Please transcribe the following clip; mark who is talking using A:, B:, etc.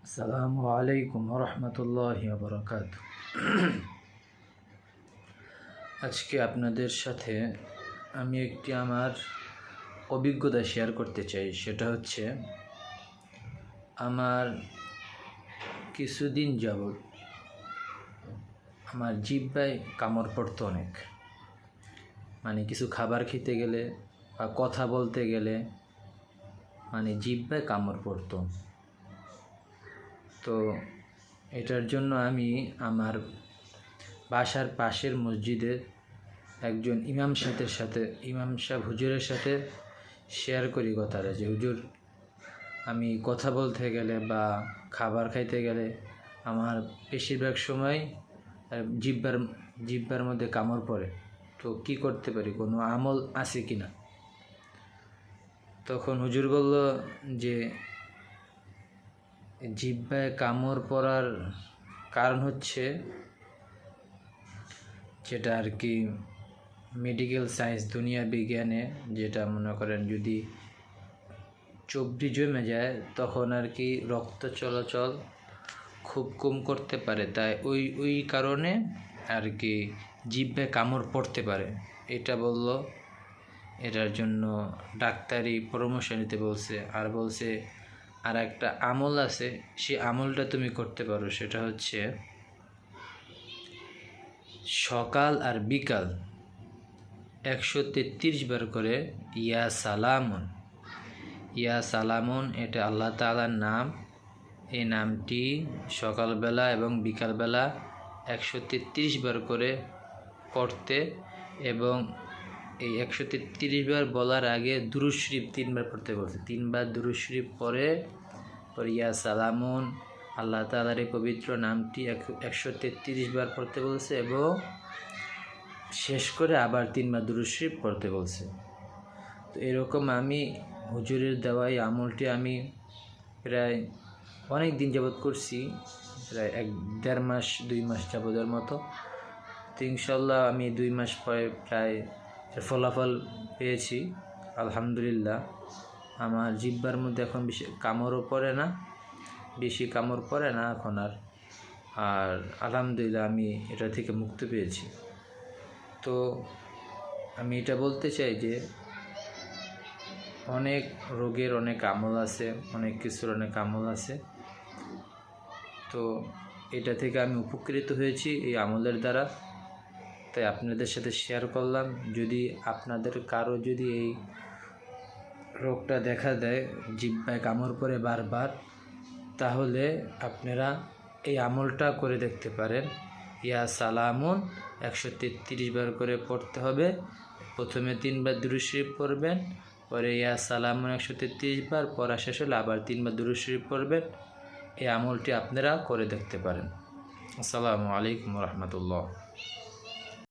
A: আসসালামু আলাইকুম রহমতুল্লাহি ওয়া বারাকাতুহু। আজকে আপনাদের সাথে আমি একটি আমার অভিজ্ঞতা শেয়ার করতে চাই। সেটা হচ্ছে আমার কিছুদিন যাবৎ আমার জিহ্বায় কামড় পড়তো অনেক। মানে কিছু খাবার খেতে গেলে বা কথা বলতে গেলে জিহ্বায় কামড় পড়তো। তো এটার জন্য আমি আমার বাসার পাশের মসজিদের একজন ইমাম সাহেব হুজুরের সাথে শেয়ার করি কথাটা, যে হুজুর, আমি কথা বলতে গেলে বা খাবার খাইতে গেলে আমার বেশিরভাগ সময় জিহ্বার মধ্যে কামড় পড়ে, তো কি করতে পারি, কোনো আমল আছে কি না? তখন হুজুর বলল যে জিহ্বায় কামড় পড়ার কারণ হচ্ছে, যেটা আর কি মেডিকেল সায়েন্স, দুনিয়া বিজ্ঞানে যেটা মনে করেন, যদি চর্বি জমে যায় তখন আর কি রক্ত চলাচল খুব কম করতে পারে, তাই ওই কারণে আর কি জিহ্বায় কামড় পড়তে পারে। এটা বলল। এটার জন্য ডাক্তারি পরামর্শ নিতে বলছে, আর বলছে আর একটা আমল আছে, সেই আমলটা তুমি করতে পারো। সেটা হচ্ছে সকাল আর বিকাল 133 বার করে ইয়া সালামুন, এটা আল্লাহ তাআলার নাম। এই নামটি সকালবেলা এবং বিকালবেলা 133 বার করে পড়তে, এবং এই 133 বার বলার আগে দুরূদ শরীফ 3 বার পড়তে বলছে। 3 বার দুরূদ শরীফ পরে ইয়া সালামুন, আল্লাহ তাআলার এই পবিত্র নামটি 133 বার পড়তে বলছে, এবং শেষ করে আবার 3 বার দুরূদ শরীফ পড়তে বলছে। তো এরকম আমি হুজুরের দেওয়া এই আমলটি আমি প্রায় অনেক দিন যাবৎ করছি, প্রায় 1-1.5 মাস 2 মাস যাবতের মতো। তো ইনশাল্লাহ আমি 2 মাস পরে প্রায় ফলাফল পেয়েছি, আলহামদুলিল্লাহ। আমার জিহ্বার মধ্যে এখন বেশি কামড় পড়ে না এখন আর আলহামদুলিল্লাহ আমি এটা থেকে মুক্তি পেয়েছি। তো আমি এটা বলতে চাই যে অনেক রোগের অনেক আমল আছে, অনেক কিছুর অনেক আমল আছে। তো এটা থেকে আমি উপকৃত হয়েছি এই আমলের দ্বারা, তাই আপনাদের সাথে শেয়ার করলাম। যদি আপনাদের কারো যদি এই রোগটা দেখা দেয়, জিহ্বায় কামড় পড়ে বারবার, তাহলে আপনারা এই আমলটা করে দেখতে পারেন। ইয়া সালামুন 133 বার করে পড়তে হবে। প্রথমে 3 বার দুরূদ শরীফ পড়বেন, পরে ইয়া সালামুন 133 বার পড়া শেষ হলে আবার 3 বার দুরূদ শরীফ পড়বেন। এই আমলটি আপনারা করে দেখতে পারেন। আসসালামু আলাইকুম রহমতুল্লাহ।